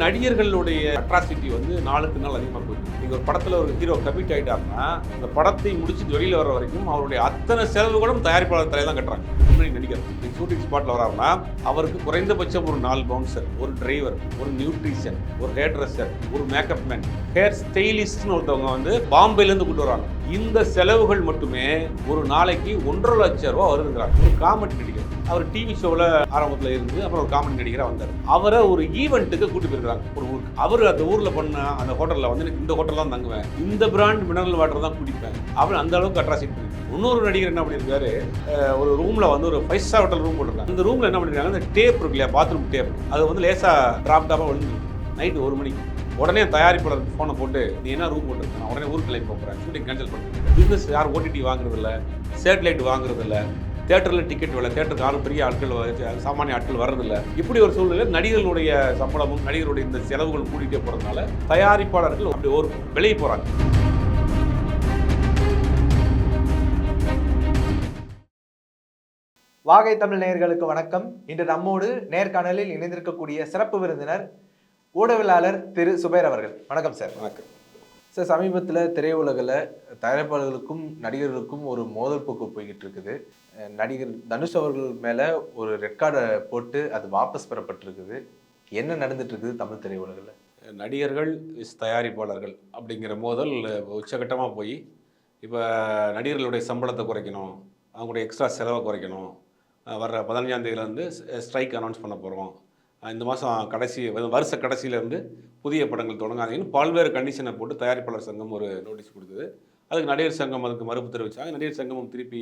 நடிகர்களுடைய atrocity வந்து நாளுக்கு நாள் அதிகமாக போயிருக்கு. நீங்கள் ஒரு படத்தில் ஒரு ஹீரோ கமிட் ஆகிட்டாருன்னா அந்த படத்தை முடிச்சுட்டு வெளியில் வர வரைக்கும் அவருடைய அத்தனை செலவுகளும் தயாரிப்பாளர் தலையில் தான் கட்டுறாங்க. முன்னாடி நடிகர் நீங்கள் ஷூட்டிங் ஸ்பாட்டில் வராருன்னா அவருக்கு குறைந்தபட்சம் ஒரு 4 பவுன்சர், ஒரு டிரைவர், ஒரு நியூட்ரிஷன், ஒரு ஹேர் ட்ரெஸ்ஸர், ஒரு மேக்கப் மேன், ஹேர் ஸ்டைலிஸ்ட்னு ஒருத்தவங்க வந்து பாம்பேலேருந்து கூட்டு வராங்க. இந்த செலவுகள் மட்டுமே ஒரு நாளைக்கு 1.5 லட்சம் ரூபா வருதுங்கிறாங்க. ஒரு காமெடி நடிகர், அவர் டிவி ஷோவில் ஆரம்பத்தில் இருந்து அப்புறம் ஒரு காமெடி நடிகராக வந்தார். அவரை ஒரு ஈவெண்ட்டுக்கு கூட்டு போயிருக்காங்க ஒரு ஊருக்கு. அவர் அந்த ஊரில் பண்ண அந்த ஹோட்டலில் வந்து இந்த ஹோட்டல் தான் தங்குவேன், இந்த பிராண்ட் மினரல் வாட்டர் தான் குடிப்பேன், அவர் அந்த அளவுக்கு அட்ராசிட் பண்ணி. இன்னொரு நடிகர் என்ன பண்ணியிருக்காரு, ஒரு ரூமில் வந்து ஒரு 5 ஸ்டார் ஹோட்டல் ரூம் போட்டிருக்காங்க. அந்த ரூமில் என்ன பண்ணிருக்காங்க, அந்த டேப் இருக்கு இல்லையா, பாத்ரூம் டேப், அது வந்து லேசாக டிராப்டாக விழுந்து நைட்டு 1 மணிக்கு. உடனே தயாரிப்பாளருக்கு ஃபோனை போட்டு நீ என்ன ரூம் போட்டுருக்கேன், உடனே ஊருக்கு கிளம்பி போகிறேன், ஷூட்டிங் கேன்சல் பண்ணுறேன். பிஸ்னஸ் யார் ஓடிடி வாங்குறதில்ல, சேட்டலைட் வாங்குறதில்ல, தேட்டரில் டிக்கெட் விலை, தேட்டருக்கு யாரும் பெரிய ஆட்கள் சாமானிய ஆட்கள் வர்றதில்லை. இப்படி ஒரு சூழ்நிலை நடிகர்களுடைய சம்பளமும் நடிகர்களுடைய இந்த செலவுகள் கூட்டிகிட்டே போகிறதுனால தயாரிப்பாளர்கள் அப்படி ஒரு விலையை போகிறாங்க. வாகை தமிழ் நேயர்களுக்கு வணக்கம். இன்று நம்மோடு நேர்காணலில் இணைந்திருக்கக்கூடிய சிறப்பு விருந்தினர் ஊடகவியலாளர் திரு சுபைர் அவர்கள். வணக்கம் சார். வணக்கம் சார். சமீபத்தில் திரையுலகில் தயாரிப்பாளர்களுக்கும் நடிகர்களுக்கும் ஒரு மோதல் போக்கு போய்கிட்டு இருக்குது. நடிகர் தனுஷ் அவர்கள் மேலே ஒரு ரெட் கார்டை போட்டு அது வாபஸ் பெறப்பட்டிருக்குது. என்ன நடந்துட்டு இருக்குது தமிழ் திரையுலகில்? நடிகர்கள் தயாரிப்பாளர்கள் அப்படிங்கிற மோதல் உச்சகட்டமாக போய் இப்போ நடிகர்களுடைய சம்பளத்தை குறைக்கணும், அவங்களுடைய எக்ஸ்ட்ரா செலவை குறைக்கணும், வர்ற 15ஆம் தேதியிலேருந்து ஸ்ட்ரைக் அனௌன்ஸ் பண்ண போகிறோம், இந்த மாதம் வருஷ கடைசியிலேருந்து புதிய படங்கள் தொடங்காதீங்கன்னு பல்வேறு கண்டிஷனை போட்டு தயாரிப்பாளர் சங்கம் ஒரு நோட்டீஸ் கொடுக்குது. அதுக்கு நடிகர் சங்கம் அதுக்கு மறுப்பு தெரிவித்தாங்க. நடிகர் சங்கமும் திருப்பி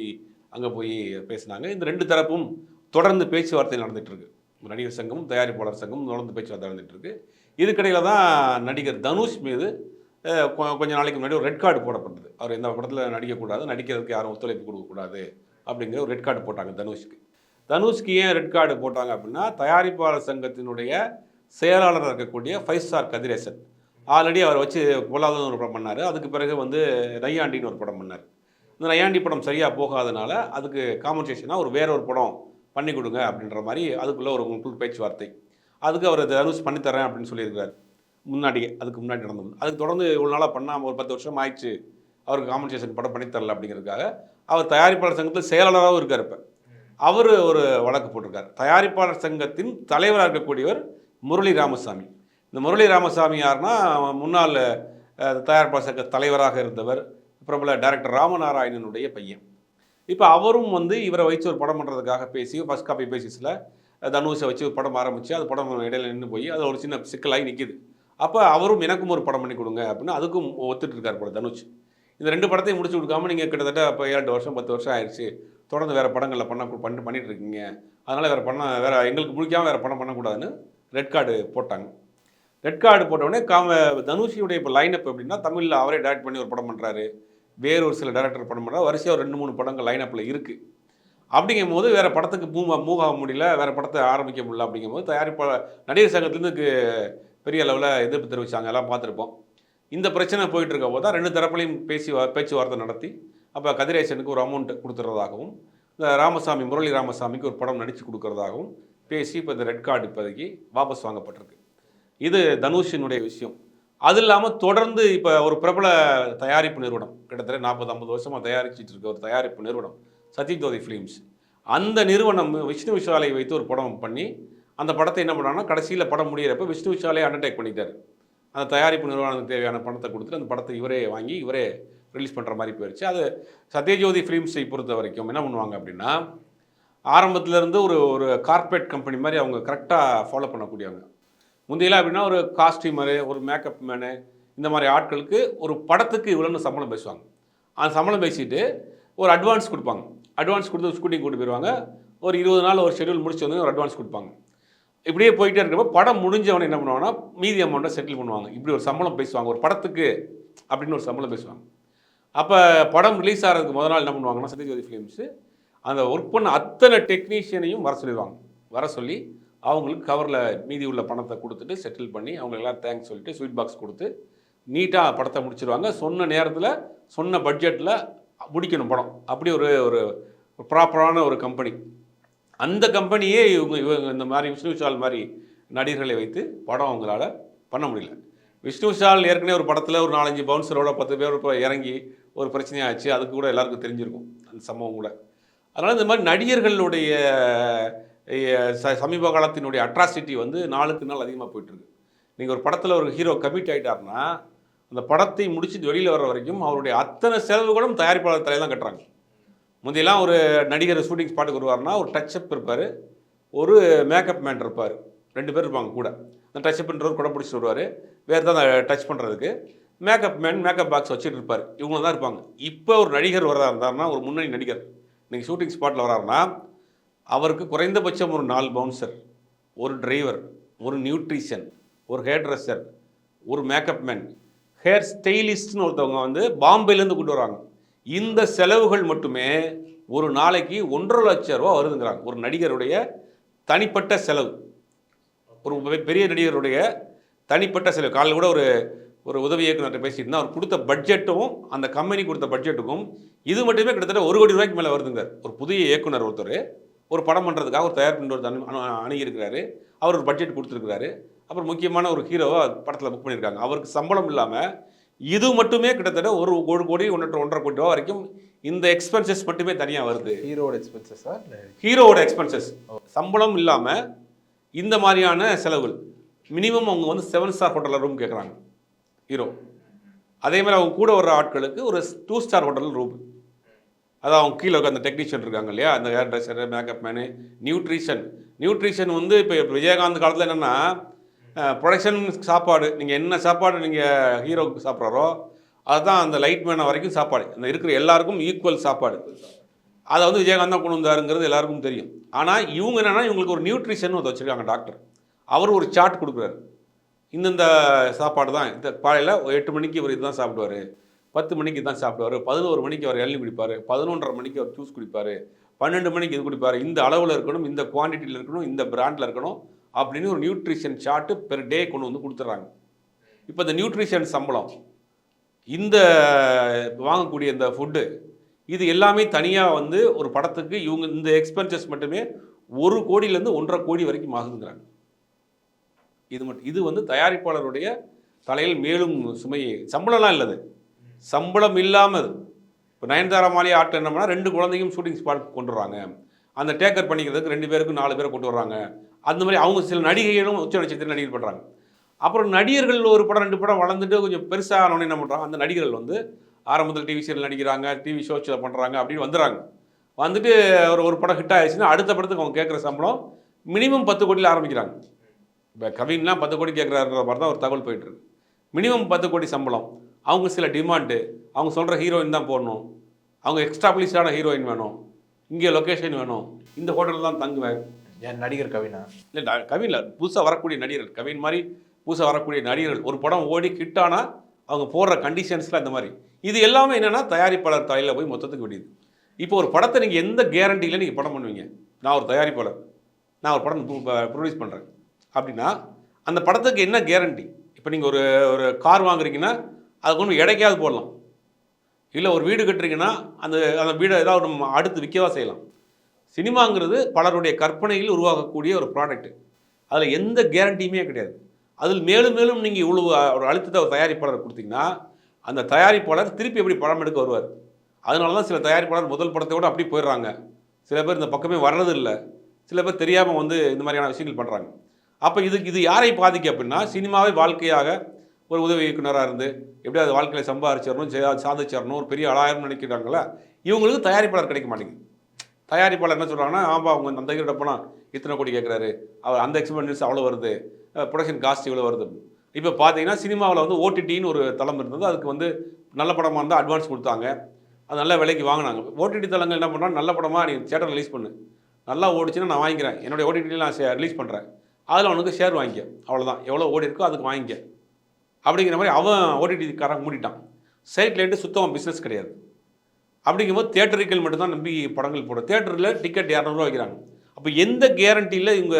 அங்கே போய் பேசினாங்க. இந்த 2 தரப்பும் தொடர்ந்து பேச்சுவார்த்தை நடந்துகிட்ருக்கு. நடிகர் சங்கமும் தயாரிப்பாளர் சங்கமும் தொடர்ந்து பேச்சுவார்த்தை நடந்துகிட்ருக்கு. இதுக்கிடையில் தான் நடிகர் தனுஷ் மீது கொஞ்சம் நாளைக்கு முன்னாடி ஒரு ரெட் கார்டு போடப்பட்டது. அவர் எந்த படத்தில் நடிக்கக்கூடாது, நடிக்கிறதுக்கு யாரும் ஒத்துழைப்பு கொடுக்கக்கூடாது அப்படிங்கிற ஒரு ரெட் கார்டு போட்டாங்க தனுஷ்க்கு. தனுஷ்க்கு ஏன் ரெட் கார்டு போட்டாங்க அப்படின்னா, தயாரிப்பாளர் சங்கத்தினுடைய செயலாளராக இருக்கக்கூடிய 5 ஸ்டார் கதிரேசன் ஆல்ரெடி அவரை வச்சு பொல்லாதன்னு ஒரு படம் பண்ணார். அதுக்கு பிறகு வந்து நையாண்டின்னு ஒரு படம் பண்ணார். இந்த நையாண்டி படம் சரியாக போகாதனால அதுக்கு காம்பன்சேஷனாக வேற ஒரு படம் பண்ணி கொடுங்க அப்படின்ற மாதிரி அதுக்குள்ளே ஒரு பேச்சுவார்த்தை. அதுக்கு அவர் தனுஷ் பண்ணித்தரேன் அப்படின்னு சொல்லியிருக்கிறார் அதுக்கு முன்னாடி நடந்தது. அதுக்கு தொடர்ந்து இவ்வளோ நாளாக பண்ணாமல் ஒரு 10 வருஷம் ஆயிடுச்சு, அவருக்கு காம்பன்சேஷன் படம் பண்ணித்தரல அப்படிங்கிறதுக்காக அவர் தயாரிப்பாளர் சங்கத்தில் செயலாளராகவும் இருக்கார். இப்போ அவர் ஒரு வழக்கு போட்டிருக்கார். தயாரிப்பாளர் சங்கத்தின் தலைவராக இருக்கக்கூடியவர் முரளி ராமசாமி. இந்த முரளி ராமசாமி யாருன்னா, முன்னாள் தயாரிப்பாளர் சங்க தலைவராக இருந்தவர், பிரபல டைரக்டர் ராமநாராயணனுடைய பையன். இப்போ அவரும் வந்து இவரை வச்சு ஒரு படம் பண்ணுறதுக்காக பேசி ஃபர்ஸ்ட் காப்பி பேசிஸில் தனுஷை வச்சு ஒரு படம் ஆரம்பித்து அது படம் இடையில நின்று போய் அது ஒரு சின்ன சிக்கலாகி நிற்கிது. அப்போ அவரும் எனக்கும் ஒரு படம் பண்ணி கொடுங்க அப்படின்னு அதுக்கும் ஒத்துட்டு இருக்கார் போல தனுஷ். இந்த 2 படத்தையும் முடிச்சு கொடுக்காம நீங்கள் கிட்டத்தட்ட இப்போ 7 வருஷம் 10 வருஷம் ஆயிடுச்சு, தொடர்ந்து வேறு படங்களில் பண்ணிட்டு இருக்கீங்க, அதனால் வேறு எங்களுக்கு முடிக்காமல் வேறு படம் பண்ணக்கூடாதுன்னு ரெட் கார்டு போட்டாங்க. ரெட் கார்டு போட்டவுடனே தனுஷியுடைய இப்போ லைனப் எப்படின்னா, தமிழில் அவரே டைரக்ட் பண்ணி ஒரு படம் பண்ணுறாரு, வேறு ஒரு சில டைரக்டர் படம் பண்ணுறாரு, வரிசையாக ஒரு 2-3 படங்கள் லைனப்பில் இருக்குது. அப்படிங்கும் போது வேறு படத்துக்கு மூவ் ஆக முடியல, வேறு படத்தை ஆரம்பிக்க முடியல. அப்படிங்கும் போது தயாரிப்பாளர் நடிகர் சங்கத்துலேருந்து பெரிய அளவில் எதிர்ப்பு தெரிவித்தாங்க, எல்லாம் பார்த்துருப்போம். இந்த பிரச்சனை போயிட்டு இருக்க போது தான் 2 தரப்புலையும் பேச்சுவார்த்தை நடத்தி அப்போ கதிரேசனுக்கு ஒரு அமௌண்ட் கொடுத்துறதாகவும், இந்த முரளி ராமசாமிக்கு ஒரு படம் நடித்து கொடுக்கறதாகவும் பேசி இப்போ இந்த ரெட் கார்டு இப்போதைக்கு வாபஸ் வாங்கப்பட்டிருக்கு. இது தனுஷினுடைய விஷயம். அது இல்லாமல் தொடர்ந்து இப்போ ஒரு பிரபல தயாரிப்பு நிறுவனம், கிட்டத்தட்ட 40-50 வருஷமாக தயாரிச்சிட்டு இருக்க ஒரு தயாரிப்பு நிறுவனம் சத்யஜோதி ஃபிலிம்ஸ், அந்த நிறுவனம் விஷ்ணு விஷாலை வைத்து ஒரு படம் பண்ணி அந்த படத்தை என்ன பண்ணாங்கன்னா, கடைசியில் படம் முடிகிறப்ப விஷ்ணு விஷாலை அண்டர்டேக் பண்ணிட்டார். அந்த தயாரிப்பு நிறுவனத்துக்கு தேவையான பணத்தை கொடுத்துட்டு அந்த படத்தை இவரே வாங்கி இவரே ரிலீஸ் பண்ணுற மாதிரி போயிடுச்சு. அது சத்யஜோதி ஃபிலிம்ஸை பொறுத்த வரைக்கும் என்ன பண்ணுவாங்க அப்படின்னா, ஆரம்பத்திலேருந்து ஒரு கார்ப்பரேட் கம்பெனி மாதிரி அவங்க கரெக்டாக ஃபாலோ பண்ணக்கூடியவங்க. முந்தையெல்லாம் அப்படின்னா ஒரு காஸ்டியூமரு, ஒரு மேக்கப் மேனு, இந்த மாதிரி ஆட்களுக்கு ஒரு படத்துக்கு இவ்வளோன்னு சம்பளம் பேசுவாங்க. அந்த சம்பளம் பேசிட்டு ஒரு அட்வான்ஸ் கொடுப்பாங்க. அட்வான்ஸ் கொடுத்து ஷூட்டிங் கூட்டு போயிடுவாங்க. ஒரு 20 நாள் ஒரு ஷெடியூல் முடிச்சு வந்து ஒரு அட்வான்ஸ் கொடுப்பாங்க. இப்படியே போயிட்டே இருக்கிறப்ப படம் முடிஞ்சவனை என்ன பண்ணுவாங்கன்னா, மீதி அமௌண்ட்டை செட்டில் பண்ணுவாங்க. இப்படி ஒரு சம்பளம் பேசுவாங்க, ஒரு படத்துக்கு அப்படின்னு ஒரு சம்பளம் பேசுவாங்க. அப்போ படம் ரிலீஸ் ஆகிறதுக்கு முதல் நாள் என்ன பண்ணுவாங்கன்னா, சத்யஜோதி ஃபிலிம்ஸு அந்த ஒர்க் பண்ண அத்தனை டெக்னீஷியனையும் வர சொல்லிடுவாங்க. வர சொல்லி அவங்களுக்கு கவரில் மீதி உள்ள பணத்தை கொடுத்துட்டு செட்டில் பண்ணி அவங்களுக்கெல்லாம் தேங்க்ஸ் சொல்லிட்டு ஸ்வீட் பாக்ஸ் கொடுத்து நீட்டாக படத்தை முடிச்சிருவாங்க. சொன்ன நேரத்தில் சொன்ன பட்ஜெட்டில் முடிக்கணும் படம். அப்படி ஒரு ப்ராப்பரான ஒரு கம்பெனி. அந்த கம்பெனியே இவங்க இந்த மாதிரி விஷ்ணு விஷால் மாதிரி நடிகர்களை வைத்து படம் அவங்களால பண்ண முடியல. விஷ்ணு விஷால் ஏற்கனவே ஒரு படத்தில் ஒரு 4-5 பவுன்சரோட 10 பேர் இறங்கி ஒரு பிரச்சனையாச்சு. அதுக்கு கூட எல்லாருக்கும் தெரிஞ்சிருக்கும் அந்த சம்பவம் கூட. அதனால் இந்த மாதிரி நடிகர்களுடைய சமீப காலத்தினுடைய அட்ராசிட்டி வந்து நாளுக்கு நாள் அதிகமாக போயிட்டுருக்கு. நீங்கள் ஒரு படத்தில் ஒரு ஹீரோ கமிட் ஆகிட்டார்னா அந்த படத்தை முடிச்சுட்டு வெளியில் வர்ற வரைக்கும் அவருடைய அத்தனை செலவுகளும் தயாரிப்பாளர் தலையில் தான் கட்டுறாங்க. முந்தையெல்லாம் ஒரு நடிகர் ஷூட்டிங் ஸ்பாட்டுக்கு வருவார்னா ஒரு டச்சப் இருப்பார், ஒரு மேக்கப் மேன் இருப்பார், 2 பேர் இருப்பாங்க கூட. அந்த டச்சப் பண்ணுறவர் கூட பிடிச்சிட்டு வருவார், வேறு தான் டச் பண்ணுறதுக்கு மேக்கப் மேன் மேக்கப் பாக்ஸ் வச்சுட்டு இருப்பார். இவங்க தான் இருப்பாங்க. இப்போ ஒரு நடிகர் வரதா இருந்தாருன்னா, ஒரு முன்னணி நடிகர் நீங்கள் ஷூட்டிங் ஸ்பாட்டில் வராருன்னா அவருக்கு குறைந்தபட்சம் ஒரு 4 பவுன்சர், ஒரு டிரைவர், ஒரு நியூட்ரிஷன், ஒரு ஹேர் ட்ரெஸ்ஸர், ஒரு மேக்கப் மேன், ஹேர் ஸ்டைலிஸ்ட்னு ஒருத்தவங்க வந்து பாம்பேலேருந்து கூட்டு வராங்க. இந்த செலவுகள் மட்டுமே ஒரு நாளைக்கு 1.5 லட்சம் ரூபா வருதுங்கிறாங்க. ஒரு நடிகருடைய தனிப்பட்ட செலவு, ஒரு பெரிய நடிகருடைய தனிப்பட்ட செலவு. காலையில் கூட ஒரு உதவி இயக்குநர்கிட்ட பேசிட்டு இருந்தால் அவர் கொடுத்த பட்ஜெட்டும் அந்த கம்பெனி கொடுத்த பட்ஜெட்டுக்கும் இது மட்டுமே கிட்டத்தட்ட 1 கோடி ரூபாய்க்கு மேலே வருதுங்கிறார். ஒரு புதிய இயக்குனர் ஒருத்தர் ஒரு படம் பண்ணுறதுக்காக ஒரு தயார் பண்ணுற அணுகியிருக்கிறாரு. அவர் ஒரு பட்ஜெட் கொடுத்துருக்கிறாரு. அப்புறம் முக்கியமான ஒரு ஹீரோவை படத்தில் புக் பண்ணியிருக்காங்க. அவருக்கு சம்பளம் இல்லாமல் இது மட்டுமே கிட்டத்தட்ட 1 கோடி 1.5 கோடி ரூபா வரைக்கும் இந்த எக்ஸ்பென்சஸ் மட்டுமே தனியாக வருது. ஹீரோட எக்ஸ்பென்சஸா? ஹீரோவோட எக்ஸ்பென்சஸ் சம்பளம் இல்லாமல் இந்த மாதிரியான செலவுகள். மினிமம் அவங்க வந்து 7 ஸ்டார் ஹோட்டலில் ரூம் கேட்குறாங்க ஹீரோ. அதே மாதிரி அவங்க கூட வர்ற ஆட்களுக்கு ஒரு 2 ஸ்டார் ஹோட்டலில் ரூம். அதான் அவங்க கீழே அந்த டெக்னீஷியன் இருக்காங்க இல்லையா, அந்த hair dresser, makeup menu, nutrition வந்து இப்போ விஜயகாந்த் காலத்தில் என்னென்னா ப்ரொடக்ஷன் சாப்பாடு, நீங்கள் என்ன சாப்பாடு நீங்கள் ஹீரோவுக்கு சாப்பிட்றாரோ அதுதான் அந்த லைட் மேனை வரைக்கும் சாப்பாடு. அந்த இருக்கிற எல்லாருக்கும் ஈக்குவல் சாப்பாடு. அதை வந்து விஜயகாந்த் தான் கொண்டு வந்தாருங்கிறது எல்லாருக்கும் தெரியும். ஆனால் இவங்க என்னென்னா இவங்களுக்கு ஒரு நியூட்ரிஷன் அதை வச்சுருக்காங்க டாக்டர். அவர் ஒரு சார்ட் கொடுக்குறாரு, இந்தந்த சாப்பாடு தான். இந்த காலையில் 8 மணிக்கு இவர் இதுதான் சாப்பிடுவார், 10 மணிக்கு தான் சாப்பிடுவார், 11 மணிக்கு அவர் இளநீர் குடிப்பார், 11:30 மணிக்கு அவர் ஜூஸ் குடிப்பார், 12 மணிக்கு இது குடிப்பார், இந்த அளவில் இருக்கணும், இந்த குவான்டிட்டியில் இருக்கணும், இந்த பிராண்டில் இருக்கணும் அப்படின்னு ஒரு நியூட்ரிஷன் சார்ட்டு பெர் டே கொண்டு வந்து கொடுத்துட்றாங்க. இப்போ இந்த நியூட்ரிஷன் சம்பளம், இந்த வாங்கக்கூடிய இந்த ஃபுட்டு, இது எல்லாமே தனியாக வந்து ஒரு படத்துக்கு இவங்க இந்த எக்ஸ்பென்சஸ் மட்டுமே 1 கோடியிலேருந்து 1.5 கோடி வரைக்கும் ஆகுதுங்கிறாங்க. இது வந்து தயாரிப்பாளருடைய தலையில் மேலும் சுமையை. சம்பளம்லாம் இல்லது, சம்பளம் இல்லாமல். இப்போ நயன்தாரா மாதிரி ஆட்கள் என்ன பண்ணால் 2 குழந்தையும் ஷூட்டிங் ஸ்பாட் கொண்டு வர்றாங்க. அந்த டேக்கர் பண்ணிக்கிறதுக்கு 2 பேருக்கும் 4 பேரை கொண்டு வர்றாங்க. அந்த மாதிரி அவங்க சில நடிகைகளும் உச்ச நட்சத்திர நடிகர் பண்ணுறாங்க. அப்புறம் நடிகர்கள் ஒரு படம் 2 படம் வளர்ந்துட்டு கொஞ்சம் பெருசாக ஆனோன்னு என்ன பண்ணுறாங்க, அந்த நடிகர்கள் வந்து ஆரம்பத்தில் டிவி சீரியல் நடிக்கிறாங்க, டிவி ஷோஸில் பண்ணுறாங்க அப்படின்னு வந்துடுறாங்க. வந்துட்டு ஒரு படம் ஹிட் ஆகிடுச்சுன்னா அடுத்த படத்துக்கு அவங்க கேட்குற சம்பளம் மினிமம் 10 கோடியில் ஆரம்பிக்கிறாங்க. இப்போ கவின்லாம் 10 கோடி கேட்குறாருன்ற மாதிரி தான் ஒரு தகவல் போயிட்டுருக்கு. மினிமம் 10 கோடி சம்பளம். அவங்க சில டிமாண்டு, அவங்க சொல்கிற ஹீரோயின் தான் போடணும், அவங்க எக்ஸ்டாப்ளிஷ்டான ஹீரோயின் வேணும், இங்கே லொக்கேஷன் வேணும், இந்த ஹோட்டலில் தான் தங்குவேன். என் நடிகர் கவினா இல்லை கவினில் புதுசாக வரக்கூடிய நடிகர்கள், கவின் மாதிரி புதுசாக வரக்கூடிய நடிகர்கள் ஒரு படம் ஓடி ஹிட்டானா அவங்க போடுற கண்டிஷன்ஸில் அந்த மாதிரி. இது எல்லாமே என்னென்னா தயாரிப்பாளர் தலையில் போய் மொத்தத்துக்கு விடியுது. இப்போ ஒரு படத்தை நீங்கள் எந்த கேரண்டியில் நீங்கள் படம் பண்ணுவீங்க? நான் ஒரு தயாரிப்பாளர், நான் ஒரு படம் ப்ரொடியூஸ் பண்ணுறேன் அப்படின்னா அந்த படத்துக்கு என்ன கேரண்டி? இப்போ நீங்கள் ஒரு கார் வாங்குறீங்கன்னா அதுக்கு ஒன்று எடைக்காவது போடலாம், இல்லை ஒரு வீடு கட்டுறீங்கன்னா அந்த வீடை ஏதாவது நம்ம அடுத்து விற்கவா செய்யலாம். சினிமாங்கிறது பலருடைய கற்பனையில் உருவாகக்கூடிய ஒரு ப்ராடக்ட்டு. அதில் எந்த கேரண்டியுமே கிடையாது. அதில் மேலும் மேலும் நீங்கள் இவ்வளோ ஒரு அழுத்தத்தை ஒரு தயாரிப்பாளர் கொடுத்தீங்கன்னா அந்த தயாரிப்பாளர் திருப்பி எப்படி படம் எடுக்க வருவார்? அதனால தான் சில தயாரிப்பாளர் முதல் படத்தோடு அப்படி போயிடுறாங்க. சில பேர் இந்த பக்கமே வர்றது இல்லை, சில பேர் தெரியாமல் வந்து இந்த மாதிரியான விஷயங்கள் பண்ணுறாங்க. அப்போ இது யாரை பாதிக்கும் அப்படின்னா, சினிமாவை வாழ்க்கையாக ஒரு உதவி இயக்குனராக இருந்து எப்படியாவது வாழ்க்கையில் சம்பாதிச்சிடணும், சாதிச்சிடணும், ஒரு பெரிய ஆளாயிரம் நினைக்கிறாங்களா, இவங்களுக்கு தயாரிப்பாளர் கிடைக்க மாட்டேங்குது. தயாரிப்பாளர் என்ன சொல்கிறாங்கன்னா, ஆமாம் அவங்க அந்த ஹீரோட போனால் இத்தனை கோடி கேட்குறாரு, அவர் அந்த எக்ஸ்பென்சஸ் அவ்வளோ வருது, ப்ரொடக்ஷன் காஸ்ட் இவ்வளோ வருது. இப்போ பார்த்தீங்கன்னா சினிமாவில் வந்து ஓடிடின்னு ஒரு தளம் இருந்தது, அதுக்கு வந்து நல்ல படமாக இருந்தால் அட்வான்ஸ் கொடுத்தாங்க, அது நல்ல விலைக்கு வாங்கினாங்க. ஓடிடி தளங்கள் என்ன பண்ணுறாங்க, நல்ல படமாக நீ தியேட்டர் ரிலீஸ் பண்ணு, நல்லா ஓடிச்சுன்னா நான் வாங்கிக்கிறேன், என்னுடைய ஓடிடியில் நான் ரிலீஸ் பண்ணுறேன், அதில் அவனுக்கு ஷேர் வாங்கிக்க, அவ்வளோதான், எவ்வளோ ஓடி இருக்கோ அதுக்கு வாங்கிக்க அப்படிங்கிற மாதிரி அவன் ஓடிடிக்காரன் மூடிட்டான். சேட்டலைட்டு சுத்தமாக பிஸ்னஸ் கிடையாது. அப்படிங்கும்போது தியேட்டர்கள் மட்டும்தான் நம்பி படங்கள் போடும். தியேட்டரில் டிக்கெட் 200 ரூபா வைக்கிறாங்க. அப்போ எந்த கேரண்டியில் இவங்க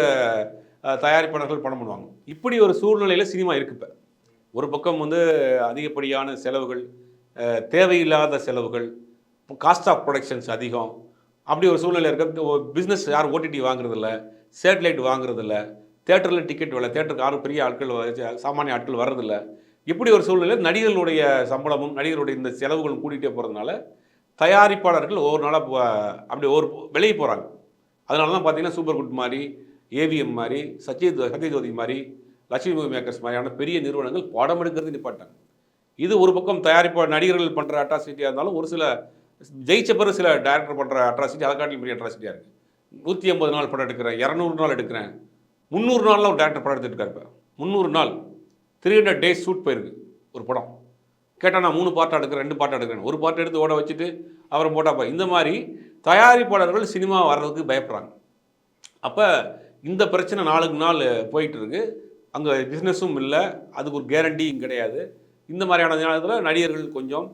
தயாரிப்பாளர்கள் படம் பண்ணுவாங்க? இப்படி ஒரு சூழ்நிலையில் சினிமா இருக்குது. இப்போ ஒரு பக்கம் வந்து அதிகப்படியான செலவுகள், தேவையில்லாத செலவுகள், காஸ்ட் ஆஃப் ப்ரொடக்ஷன்ஸ் அதிகம். அப்படி ஒரு சூழ்நிலை இருக்க பிஸ்னஸ் யாரும் ஓடிடி வாங்குறதில்ல, சேட்டலைட் வாங்குறதில்ல, தேட்டரில் டிக்கெட் விலை, தேட்டருக்கு யாரும் பெரிய ஆட்கள் சாமானிய ஆட்கள் வர்றதில்ல. இப்படி ஒரு சூழ்நிலை நடிகர்களுடைய சம்பளமும் நடிகர்களுடைய இந்த செலவுகளும் கூட்டிகிட்டே போகிறதுனால தயாரிப்பாளர்கள் ஒவ்வொரு நாளாக அப்படி ஒரு விலகி போகிறாங்க. அதனால தான் பார்த்தீங்கன்னா சூப்பர் குட் மாதிரி, ஏவிஎம் மாதிரி, சத்யஜோதி மாதிரி, லட்சுமி மூவி மேக்கர்ஸ் மாதிரியான பெரிய நிறுவனங்கள் படம் எடுக்கிறது நிப்பாட்டாங்க. இது ஒரு பக்கம் தயாரிப்பாளர் நடிகர்கள் பண்ணுற அட்ராசிட்டியாக இருந்தாலும், ஒரு சில ஜெயிச்ச பிறகு சில டேரக்டர் பண்ணுற அட்ராசிட்டி அதை காட்டிலும் பெரிய அட்ராசிட்டியாக இருக்குது. 180 நாள் படம் எடுக்கிறேன், 200 நாள் எடுக்கிறேன், 300 நாளில் ஒரு டேரக்டர் படம் எடுத்துகிட்டு இருக்காரு. இப்போ 300 நாள் 300 டேஸ் ஷூட் போயிருக்கு ஒரு படம். கேட்டால் நான் 3 பார்ட்டாக எடுக்கிறேன், 2 பார்ட்டாக எடுக்கிறேன், ஒரு பார்ட் எடுத்து ஓட வச்சுட்டு அவரை போட்டாப்பா. இந்த மாதிரி தயாரிப்பாளர்கள் சினிமா வர்றதுக்கு பயப்படுறாங்க. அப்போ இந்த பிரச்சனை நாளுக்கு நாள் போயிட்டு இருக்கு. அங்கே பிஸ்னஸும் இல்லை, அதுக்கு ஒரு கேரண்டியும் கிடையாது. இந்த மாதிரியான நேரத்தில் நடிகர்கள் கொஞ்சம்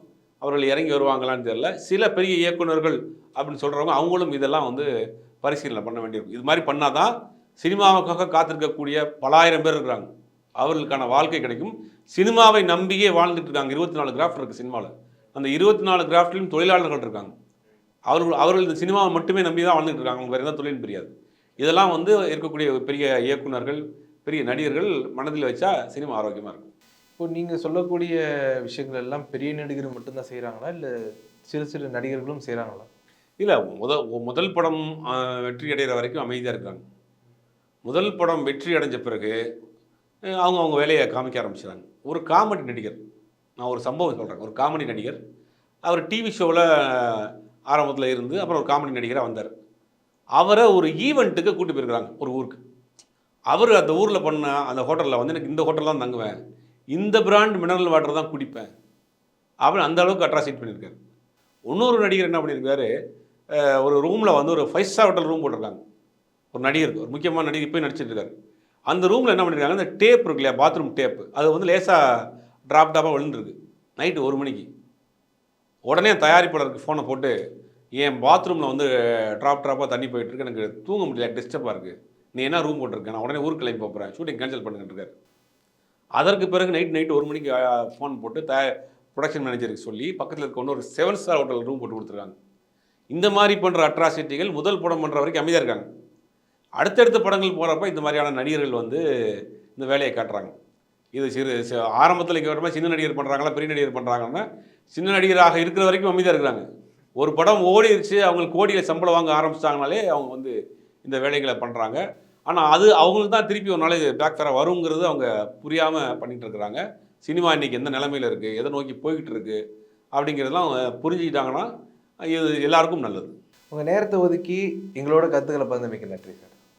அவர்கள் இறங்கி வருவாங்களான்னு தெரியல. சில பெரிய இயக்குநர்கள் அப்படின்னு சொல்கிறவங்க அவங்களும் இதெல்லாம் வந்து பரிசீலனை பண்ண வேண்டியிருக்கும். இது மாதிரி பண்ணால் தான் சினிமாவுக்காக காத்திருக்கக்கூடிய பலாயிரம் பேர் இருக்கிறாங்க, அவர்களுக்கான வாழ்க்கை கிடைக்கும். சினிமாவை நம்பியே வாழ்ந்துட்டு இருக்காங்க. 24 கிராஃப்ட் இருக்குது சினிமாவில். அந்த 24 கிராஃப்ட்லையும் தொழிலாளர்கள் இருக்காங்க. அவர்கள் இந்த சினிமாவை மட்டுமே நம்பி தான் வாழ்ந்துட்டு இருக்காங்க. அவங்க வேறு எதாவது தொழிலும் தெரியாது. இதெல்லாம் வந்து இருக்கக்கூடிய பெரிய இயக்குநர்கள், பெரிய நடிகர்கள் மனதில் வச்சா சினிமா ஆரோக்கியமாக இருக்கும். இப்போ நீங்கள் சொல்லக்கூடிய விஷயங்கள் எல்லாம் பெரிய நடிகர் மட்டும்தான் செய்கிறாங்களா, இல்லை சிறு சிறு நடிகர்களும் செய்கிறாங்களா? இல்லை, முதல் படம் வெற்றி அடைகிற வரைக்கும் அமைதியாக இருக்காங்க. முதல் படம் வெற்றி அடைஞ்ச பிறகு அவங்க வேலையை காமிக்க ஆரம்பிச்சிடாங்க. ஒரு காமெடி நடிகர், நான் ஒரு சம்பவம் சொல்கிறேன். ஒரு காமெடி நடிகர், அவர் டிவி ஷோவில் ஆரம்பத்தில் இருந்து அப்புறம் ஒரு காமெடி நடிகராக வந்தார். அவரை ஒரு ஈவெண்ட்டுக்கு கூட்டி போயிருக்கிறாங்க ஒரு ஊருக்கு. அவர் அந்த ஊரில் பண்ண அந்த ஹோட்டலில் வந்து எனக்கு இந்த ஹோட்டலில் தான் தங்குவேன், இந்த பிராண்ட் மினரல் வாட்டர் தான் குடிப்பேன் அப்படின்னு அந்த அளவுக்கு அட்ராசிட் பண்ணியிருக்காரு. இன்னொரு நடிகர் என்ன பண்ணியிருக்காரு, ஒரு ரூமில் வந்து ஒரு 5 ஸ்டார் ஹோட்டல் ரூம் போட்டிருக்காங்க. ஒரு நடிகருக்கு, ஒரு முக்கியமான நடிகர் போய் நடிச்சிட்டு இருக்காரு. அந்த ரூமில் என்ன பண்ணியிருக்காங்க, அந்த டேப் இருக்கு இல்லையா, பாத்ரூம் டேப்பு, அது வந்து லேசாக ட்ராப்டாக விழுந்துருக்கு நைட்டு 1 மணிக்கு. உடனே தயாரிப்பாளருக்கு ஃபோனை போட்டு, என் பாத்ரூமில் வந்து ட்ராப்பாக தண்ணி போயிட்டுருக்கு, எனக்கு தூங்க முடியல, டிஸ்டர்பாக இருக்குது, நீ என்ன ரூம் போட்டிருக்கேன், நான் உடனே ஊருக்கு கிளம்பி போகிறேன், ஷூட்டிங் கேன்சல் பண்ணிட்டு இருக்காரு. அதற்கு பிறகு நைட் 1 மணிக்கு ஃபோன் போட்டு ப்ரொடக்ஷன் மேனேஜருக்கு சொல்லி பக்கத்தில் இருக்க இன்னொரு 7 ஸ்டார் ஹோட்டல் ரூம் போட்டு கொடுத்துருக்காங்க. இந்த மாதிரி பண்ணுற அட்ராசிட்டிகள் முதல் படம் பண்ணுற வரைக்கும் அமைதியாக இருக்காங்க. அடுத்தடுத்த படங்கள் போகிறப்ப இந்த மாதிரியான நடிகர்கள் வந்து இந்த வேலையை காட்டுறாங்க. இது ஆரம்பத்தில் இங்கே வரப்போ சின்ன நடிகர் பண்ணுறாங்களா பெரிய நடிகர் பண்ணுறாங்கன்னா, சின்ன நடிகராக இருக்கிற வரைக்கும் அமைதியாக இருக்கிறாங்க. ஒரு படம் ஓடிடுச்சு, அவங்களுக்கு கோடியில் சம்பளம் வாங்க ஆரம்பிச்சிட்டாங்கனாலே அவங்க வந்து இந்த வேலைகளை பண்ணுறாங்க. ஆனால் அது அவங்களுக்கு தான் திருப்பி ஒரு நாளைக்கு பேக் ஃபேராக வருங்கிறது அவங்க புரியாமல் பண்ணிகிட்டு இருக்கிறாங்க. சினிமா இன்றைக்கி எந்த நிலைமையில் இருக்குது, எதை நோக்கி போய்கிட்டு இருக்குது அப்படிங்கிறதெல்லாம் அவங்க புரிஞ்சுக்கிட்டாங்கன்னா இது எல்லாருக்கும் நல்லது. உங்கள் நேரத்தை ஒதுக்கி எங்களோட கருத்துக்களை பகிர்ந்தமைக்கு நன்றி சார்.